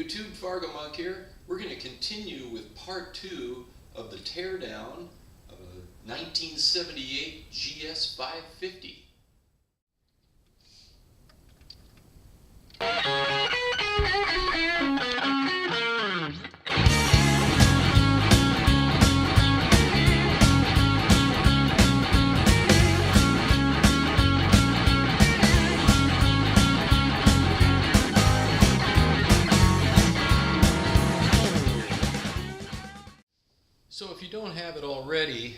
YouTube, Fargo Monk here. We're going to continue with part 2 of the teardown of a 1978 GS550. So if you don't have it already,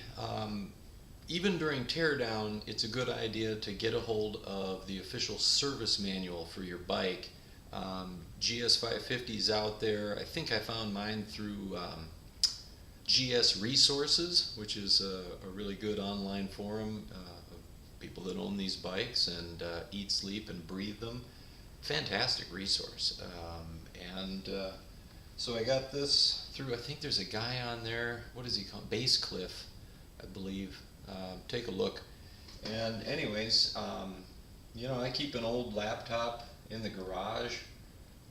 even during teardown, it's a good idea to get a hold of the official service manual for your bike. GS550 is out there. I think I found mine through GS Resources, which is a really good online forum of people that own these bikes and eat, sleep, and breathe them. Fantastic resource. So I got this through, I think there's a guy on there, what is he called? Base Cliff, I believe. Take a look. And anyways, you know, I keep an old laptop in the garage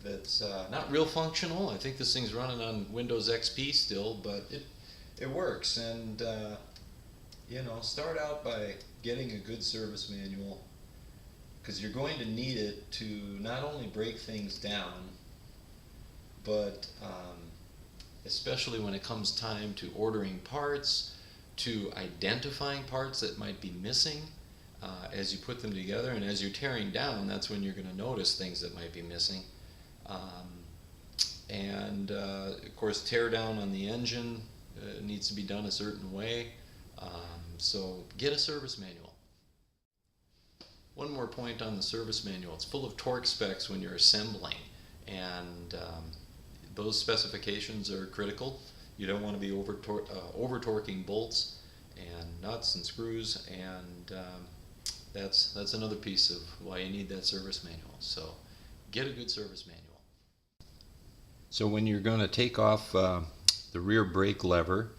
that's not real functional. I think this thing's running on Windows XP still, but it works. And you know, start out by getting a good service manual, because you're going to need it to not only break things down, but especially when it comes time to ordering parts, to identifying parts that might be missing as you put them together, and as you're tearing down, that's when you're going to notice things that might be missing. Of course, tear down on the engine needs to be done a certain way, so get a service manual. One more point on the service manual: it's full of torque specs when you're assembling, and those specifications are critical. You don't want to be over torquing bolts and nuts and screws, and that's another piece of why you need that service manual. So get a good service manual. So when you're going to take off the rear brake lever,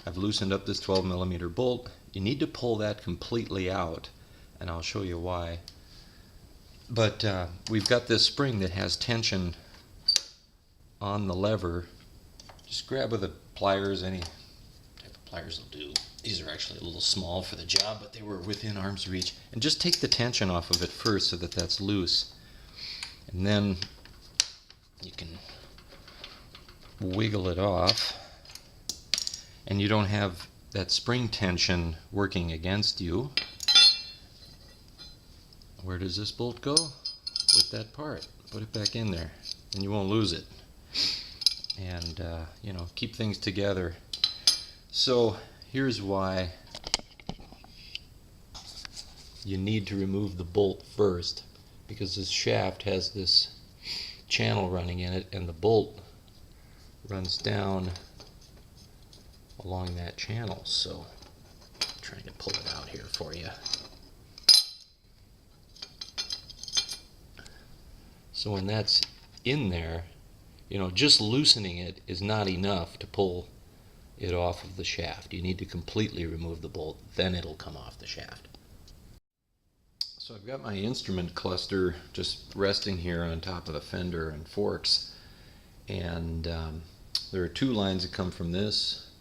I've loosened up this 12mm bolt. You need to pull that completely out, and I'll show you why. But we've got this spring that has tension on the lever. Just grab with the pliers, any type of pliers will do. These are actually a little small for the job, but they were within arm's reach. And just take the tension off of it first so that that's loose. And then you can wiggle it off, and you don't have that spring tension working against you. Where does this bolt go? With that part. Put it back in there, and you won't lose it. And you know, keep things together. So here's why you need to remove the bolt first, because this shaft has this channel running in it, and the bolt runs down along that channel. So I'm trying to pull it out here for you. So when that's in there, you know, just loosening it is not enough to pull it off of the shaft. You need to completely remove the bolt, then it'll come off the shaft. So I've got my instrument cluster just resting here on top of the fender and forks, and there are two lines that come from this.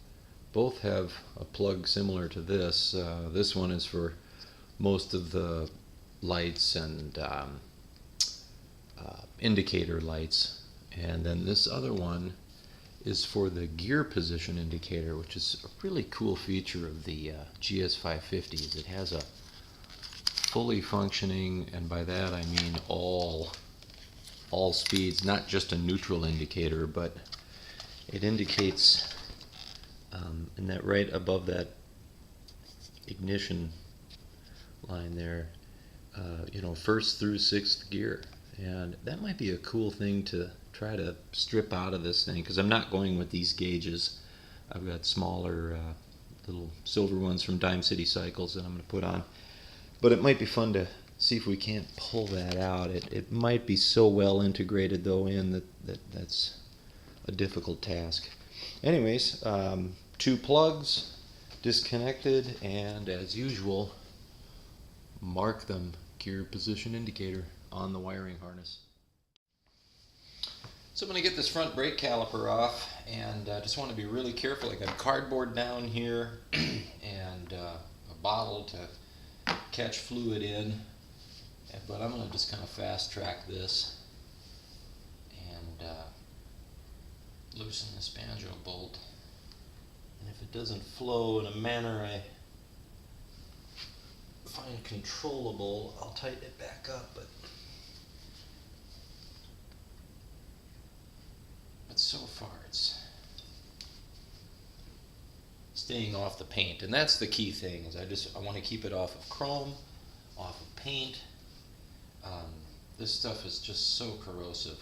Both have a plug similar to this. This one is for most of the lights and indicator lights. And then this other one is for the gear position indicator, which is a really cool feature of the GS550s. It has a fully functioning, and by that I mean all speeds, not just a neutral indicator, but it indicates in that right above that ignition line there, you know, first through sixth gear. And that might be a cool thing to try to strip out of this thing, because I'm not going with these gauges. I've got smaller little silver ones from Dime City Cycles that I'm going to put on. But it might be fun to see if we can't pull that out. It might be so well integrated though in that's a difficult task. Anyways, two plugs disconnected, and as usual, mark them gear position indicator on the wiring harness. So I'm going to get this front brake caliper off, and I just want to be really careful. I got cardboard down here and a bottle to catch fluid in, but I'm going to just kind of fast track this and loosen this banjo bolt. And if it doesn't flow in a manner I find controllable, I'll tighten it back up. But so far it's staying off the paint, and that's the key thing. Is I want to keep it off of chrome, off of paint. This stuff is just so corrosive.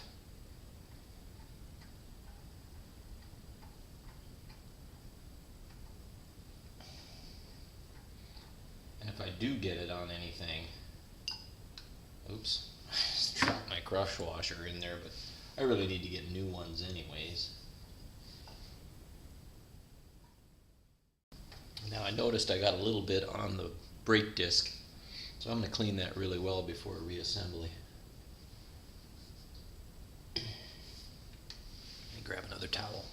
And if I do get it on anything, oops, I just dropped my crush washer in there, but I really need to get new ones anyways. Now I noticed I got a little bit on the brake disc, so I'm going to clean that really well before reassembly. Let me grab another towel.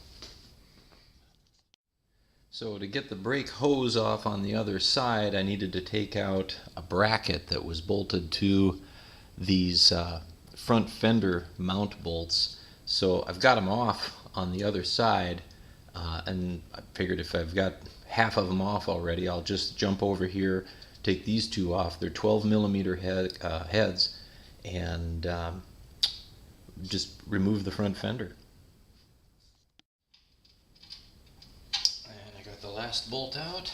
So to get the brake hose off on the other side, I needed to take out a bracket that was bolted to these front fender mount bolts. So I've got them off on the other side, and I figured if I've got half of them off already, I'll just jump over here, take these two off. They're 12mm heads, and just remove the front fender. And I got the last bolt out.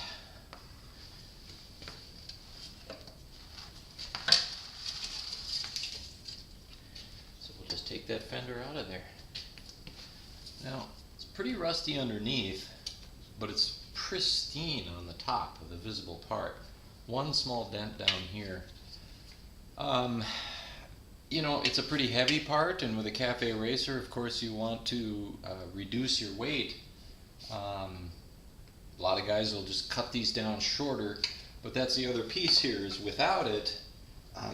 Take that fender out of there. Now, it's pretty rusty underneath, but it's pristine on the top of the visible part. One small dent down here. You know, it's a pretty heavy part, and with a cafe racer, of course, you want to reduce your weight. A lot of guys will just cut these down shorter, but that's the other piece here, is without it,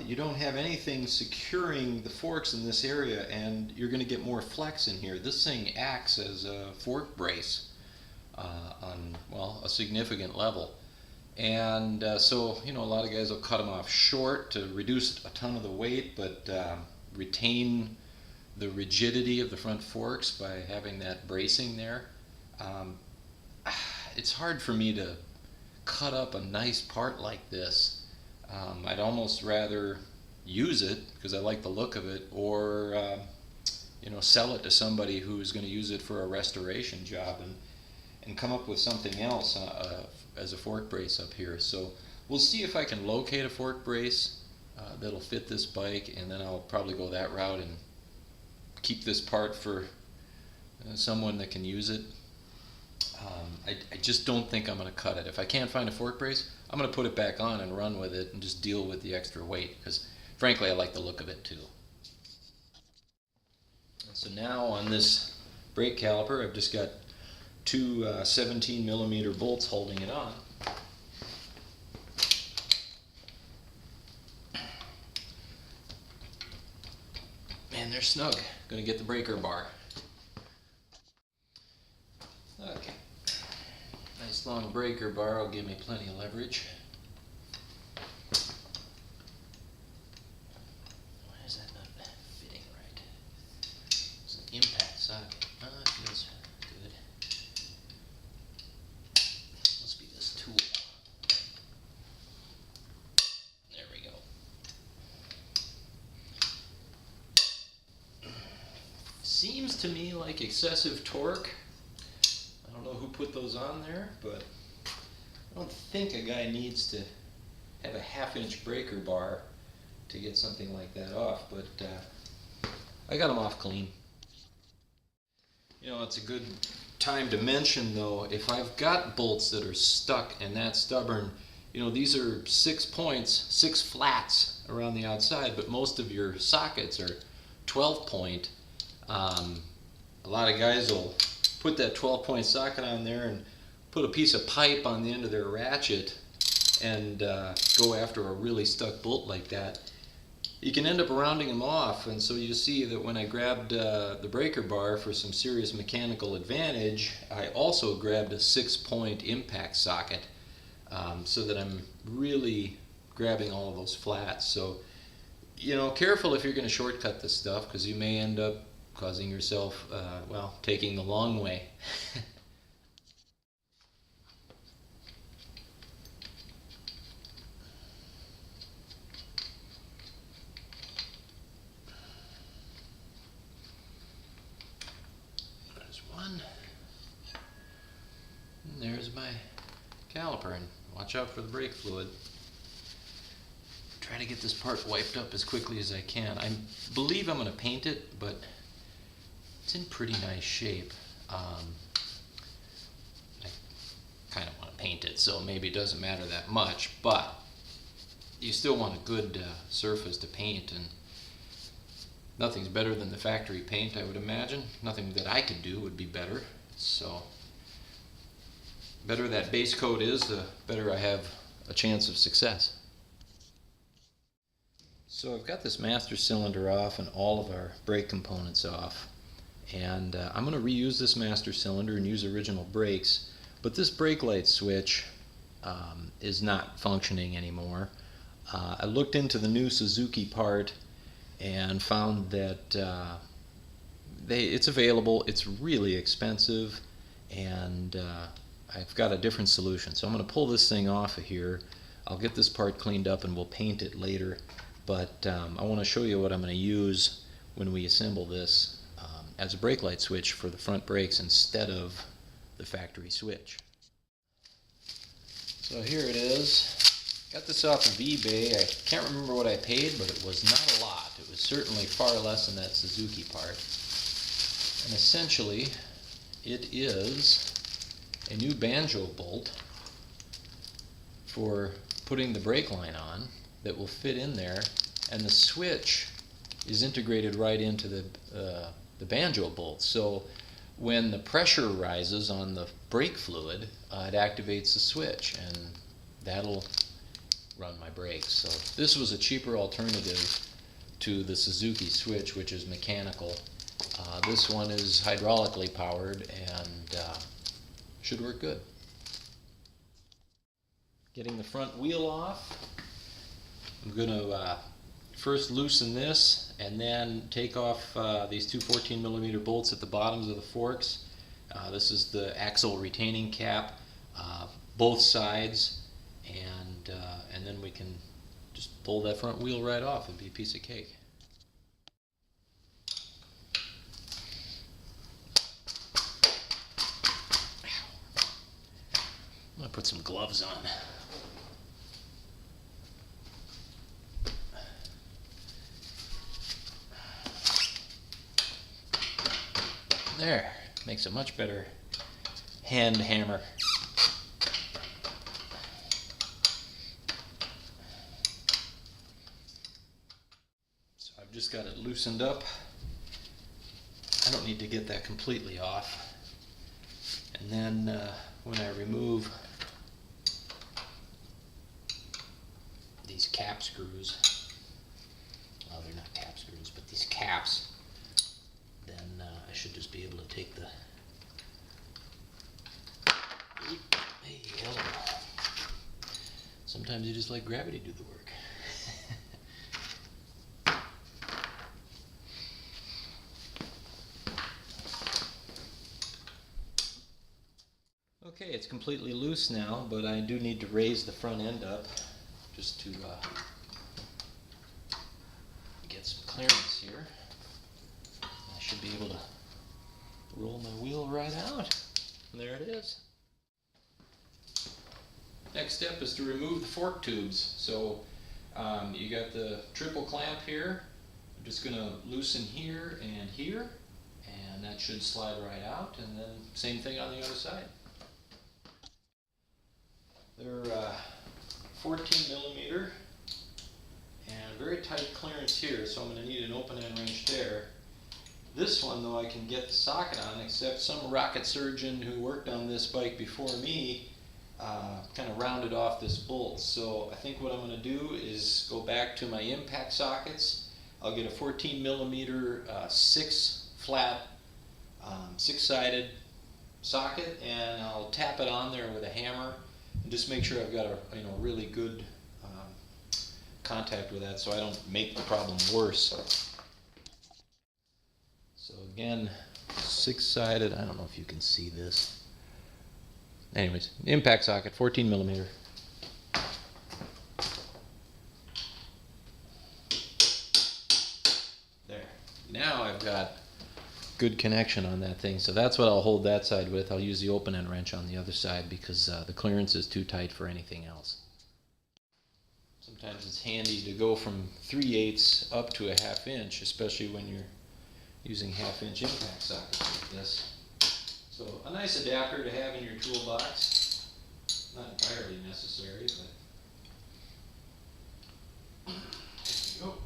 you don't have anything securing the forks in this area, and you're going to get more flex in here. This thing acts as a fork brace on, well, a significant level. And so, you know, a lot of guys will cut them off short to reduce a ton of the weight, but retain the rigidity of the front forks by having that bracing there. It's hard for me to cut up a nice part like this. I'd almost rather use it because I like the look of it, or you know, sell it to somebody who's going to use it for a restoration job, and come up with something else as a fork brace up here. So we'll see if I can locate a fork brace that'll fit this bike, and then I'll probably go that route and keep this part for someone that can use it. I just don't think I'm going to cut it. If I can't find a fork brace, I'm going to put it back on and run with it and just deal with the extra weight, because frankly I like the look of it too. So now on this brake caliper, I've just got two 17mm bolts holding it on. And they're snug. Going to get the breaker bar. Okay. Nice long breaker bar will give me plenty of leverage. Why is that not fitting right? It's an impact socket. Oh, it feels good. Must be this tool. There we go. Seems to me like excessive torque. I don't know who put those on there, but I don't think a guy needs to have a half-inch breaker bar to get something like that off, but I got them off clean. You know, it's a good time to mention though, if I've got bolts that are stuck and that stubborn, you know, these are 6 points, 6 flats around the outside, but most of your sockets are 12 point. A lot of guys will put that 12-point socket on there and put a piece of pipe on the end of their ratchet and go after a really stuck bolt like that. you can end up rounding them off, and so you see that when I grabbed the breaker bar for some serious mechanical advantage, I also grabbed a 6-point impact socket, so that I'm really grabbing all of those flats. So, you know, careful if you're going to shortcut this stuff, because you may end up causing yourself, well, taking the long way. There's one. And there's my caliper, and watch out for the brake fluid. Try to get this part wiped up as quickly as I can. I believe I'm going to paint it, but it's in pretty nice shape. I kind of want to paint it, so maybe it doesn't matter that much, but you still want a good surface to paint, and nothing's better than the factory paint, I would imagine. Nothing that I could do would be better. So, better that base coat is, the better I have a chance of success. So I've got this master cylinder off and all of our brake components off, and I'm going to reuse this master cylinder and use original brakes, but this brake light switch is not functioning anymore. I looked into the new Suzuki part and found that it's available. It's really expensive, and I've got a different solution. So I'm going to pull this thing off of here. I'll get this part cleaned up and we'll paint it later. But I want to show you what I'm going to use when we assemble this as a brake light switch for the front brakes instead of the factory switch. So here it is. Got this off of eBay. I can't remember what I paid, but it was not a lot. It was certainly far less than that Suzuki part. And essentially, it is a new banjo bolt for putting the brake line on that will fit in there, and the switch is integrated right into the banjo bolt. So when the pressure rises on the brake fluid, it activates the switch, and that'll run my brakes. So this was a cheaper alternative to the Suzuki switch, which is mechanical. This one is hydraulically powered and should work good. Getting the front wheel off. I'm going to first loosen this and then take off these two 14mm bolts at the bottoms of the forks. This is the axle retaining cap, both sides, and then we can just pull that front wheel right off. It'd be a piece of cake. I'm going to put some gloves on. There, makes a much better hand hammer. So I've just got it loosened up. I don't need to get that completely off. And then when I remove these cap screws, well, they're not cap screws, but these caps, then I should just be able to take the sometimes you just let gravity do the work. Okay, it's completely loose now, but I do need to raise the front end up just to get some clearance here. I should be able to roll my wheel right out. And there it is. Next step is to remove the fork tubes. So you got the triple clamp here. I'm just going to loosen here, and that should slide right out, and then same thing on the other side. They're 14mm and very tight clearance here, so I'm going to need an open end wrench there. This one, though, I can get the socket on, except some rocket surgeon who worked on this bike before me kind of rounded off this bolt. So I think what I'm going to do is go back to my impact sockets. I'll get a 14 millimeter 6 flat 6-sided socket, and I'll tap it on there with a hammer and just make sure I've got a really good contact with that, so I don't make the problem worse. So again, 6-sided. I don't know if you can see this. Anyways, impact socket, 14 millimeter. There. Now I've got good connection on that thing, so that's what I'll hold that side with. I'll use the open end wrench on the other side because the clearance is too tight for anything else. Sometimes it's handy to go from 3/8 up to a 1/2 inch, especially when you're using 1/2 inch impact sockets like this. So a nice adapter to have in your toolbox. Not entirely necessary, but there we go.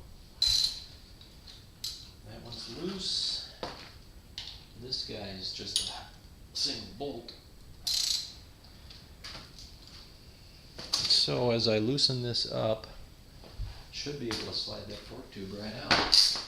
That one's loose. This guy is just a single bolt. So as I loosen this up, I should be able to slide that fork tube right out.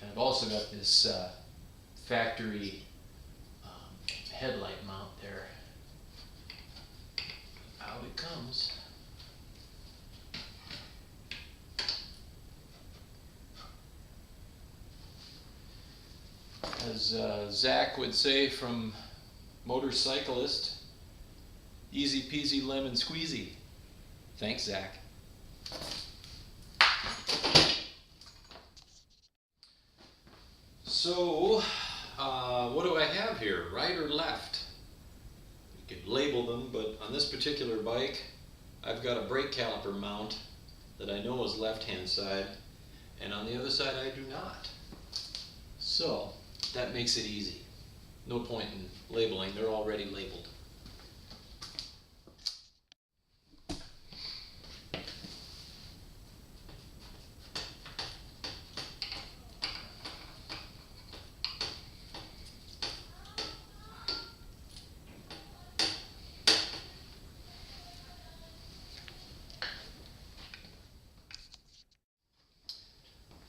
I've also got this factory headlight mount there. Out it comes. As Zach would say from Motorcyclist, easy peasy lemon squeezy. Thanks, Zach. So, what do I have here, right or left? You could label them, but on this particular bike, I've got a brake caliper mount that I know is left-hand side, and on the other side I do not. So, that makes it easy. No point in labeling, they're already labeled.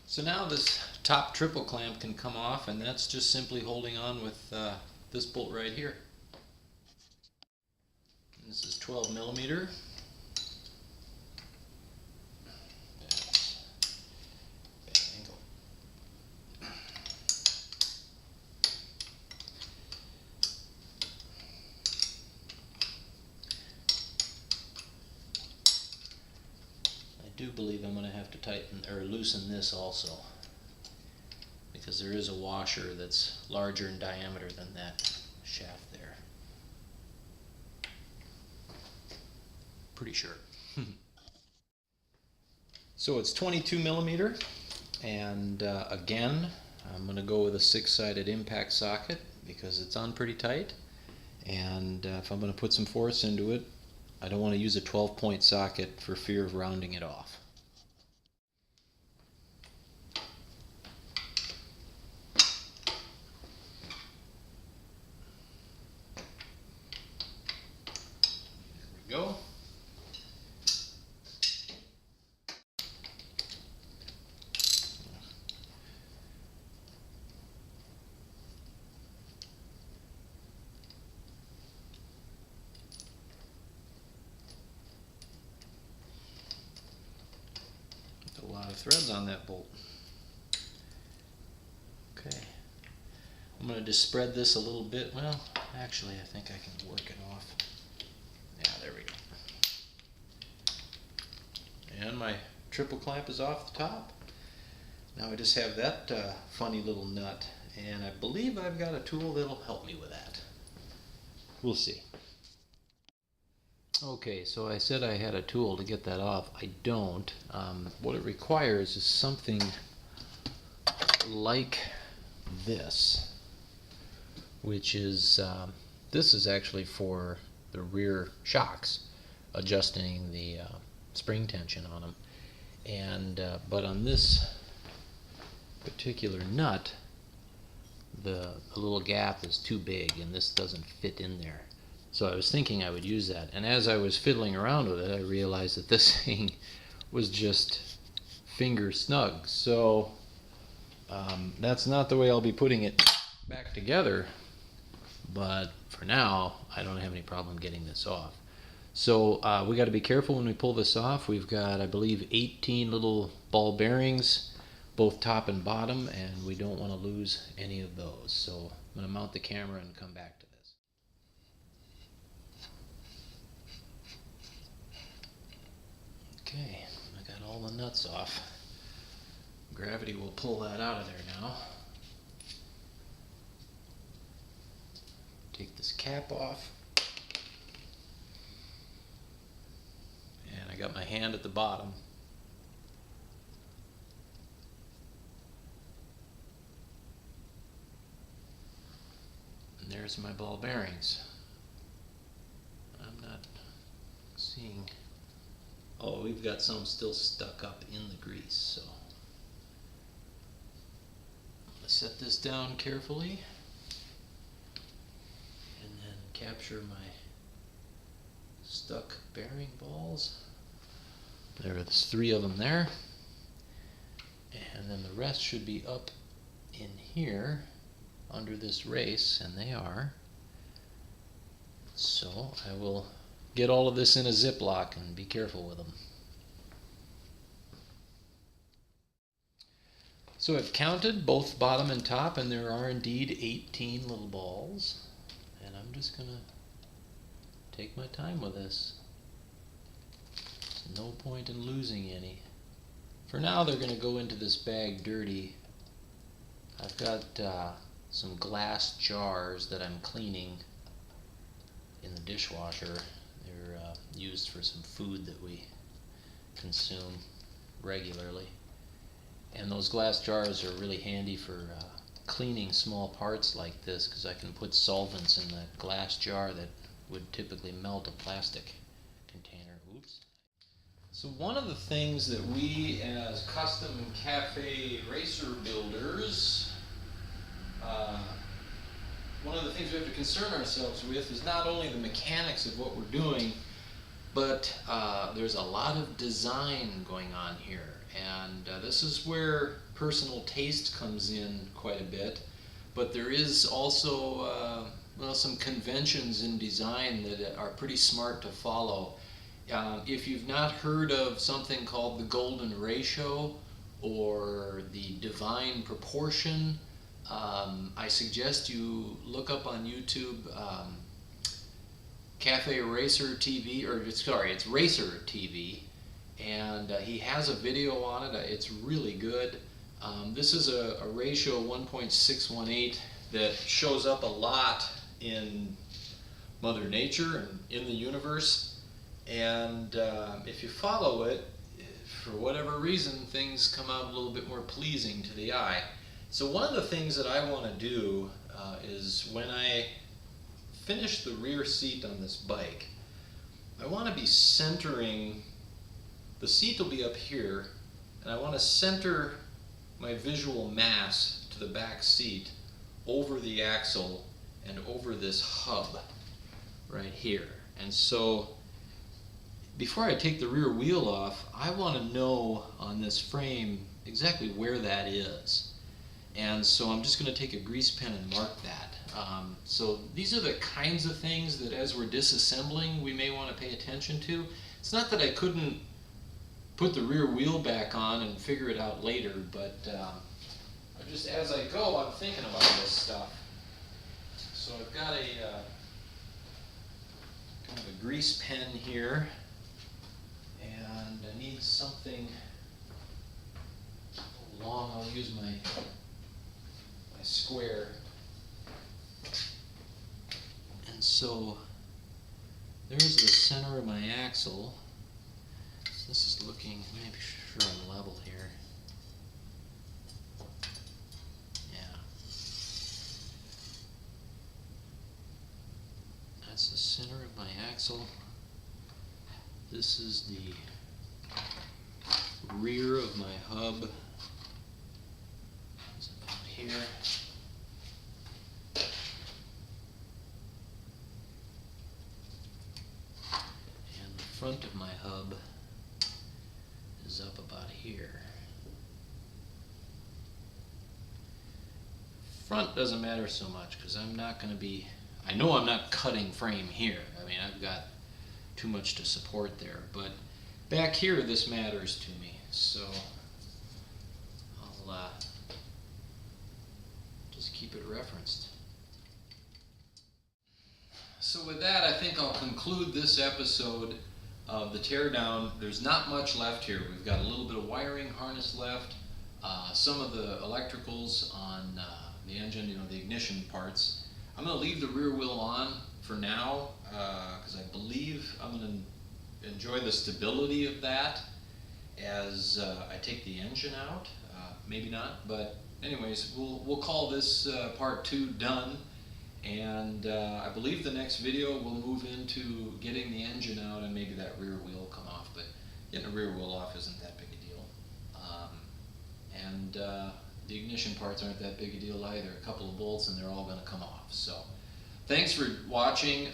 So now this top triple clamp can come off, and that's just simply holding on with this bolt right here. This is 12 millimeter. Bad angle. I do believe I'm going to have to tighten or loosen this also, because there is a washer that's larger in diameter than that shaft there. Pretty sure. So it's 22 millimeter, and again I'm going to go with a 6-sided impact socket because it's on pretty tight, and if I'm going to put some force into it, I don't want to use a 12-point socket for fear of rounding it off. There we go. A lot of threads on that bolt. Okay, I'm going to just spread this a little bit. Well, actually I think I can work it off. Yeah, there we go. And my triple clamp is off the top. Now I just have that funny little nut, and I believe I've got a tool that'll help me with that. We'll see. Okay, so I said I had a tool to get that off. I don't. What it requires is something like this, which is, this is actually for the rear shocks, adjusting the spring tension on them. And but on this particular nut, the little gap is too big and this doesn't fit in there. So I was thinking I would use that, and as I was fiddling around with it, I realized that this thing was just finger snug. So that's not the way I'll be putting it back together, but for now I don't have any problem getting this off. So we got to be careful when we pull this off. We've got, I believe, 18 little ball bearings, both top and bottom, and we don't want to lose any of those. So I'm going to mount the camera and come back to this. Okay, I got all the nuts off. Gravity will pull that out of there now. Take this cap off. And I got my hand at the bottom. And there's my ball bearings. I'm not seeing... Oh, we've got some still stuck up in the grease, so... I'll set this down carefully. And then capture my stuck bearing balls. There's 3 of them there, and then the rest should be up in here under this race, and they are. So I will get all of this in a Ziploc and be careful with them. So I've counted both bottom and top, and there are indeed 18 little balls, and I'm just gonna take my time with this. There's no point in losing any. For now, they're going to go into this bag dirty. I've got some glass jars that I'm cleaning in the dishwasher. They're used for some food that we consume regularly. And those glass jars are really handy for cleaning small parts like this, because I can put solvents in the glass jar that would typically melt a plastic container. Oops. So one of the things that we as custom cafe racer builders, one of the things we have to concern ourselves with is not only the mechanics of what we're doing, but there's a lot of design going on here. And this is where personal taste comes in quite a bit. But there is also well, some conventions in design that are pretty smart to follow. If you've not heard of something called the golden ratio or the divine proportion, I suggest you look up on YouTube Cafe Racer TV, or sorry, it's Racer TV, and he has a video on it. It's really good. This is a ratio 1.618 that shows up a lot in Mother Nature and in the universe, and if you follow it, for whatever reason, things come out a little bit more pleasing to the eye. So one of the things that I want to do is when I finish the rear seat on this bike, I want to be centering, the seat will be up here, and I want to center my visual mass to the back seat over the axle and over this hub right here. And so before I take the rear wheel off, I want to know on this frame exactly where that is. And so I'm just going to take a grease pen and mark that. So these are the kinds of things that as we're disassembling we may want to pay attention to. It's not that I couldn't put the rear wheel back on and figure it out later, but just as I go, I'm thinking about this stuff. So I've got a kind of a grease pen here, and I need something long. I'll use my square. And so there's the center of my axle. So this is looking, maybe sure I'm level here. Yeah. center of my axle. This is the rear of my hub. It's about here. And the front of my hub is up about here. Front doesn't matter so much because I'm not going to be, I know I'm not cutting frame here. I mean, I've got too much to support there, but back here this matters to me, so I'll just keep it referenced. So with that, I think I'll conclude this episode of the Teardown. There's not much left here. We've got a little bit of wiring harness left, some of the electricals on the engine, you know, the ignition parts. I'm going to leave the rear wheel on for now because I believe I'm going to enjoy the stability of that as I take the engine out. Maybe not, but anyways, we'll call this part 2 done. And I believe the next video we'll move into getting the engine out and maybe that rear wheel will come off, but getting the rear wheel off isn't that big a deal. The ignition parts aren't that big a deal either. A couple of bolts and they're all going to come off. So thanks for watching.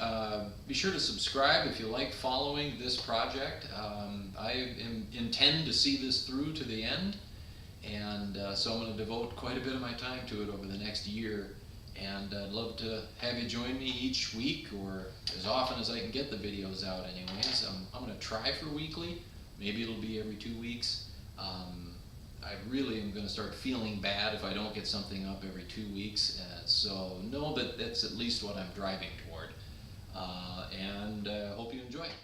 Be sure to subscribe if you like following this project. I intend to see this through to the end, and so I'm going to devote quite a bit of my time to it over the next year. And I'd love to have you join me each week, or as often as I can get the videos out anyways. I'm going to try for weekly. Maybe it'll be every 2 weeks. I really am going to start feeling bad if I don't get something up every 2 weeks. So know that that's at least what I'm driving toward. And hope you enjoy it.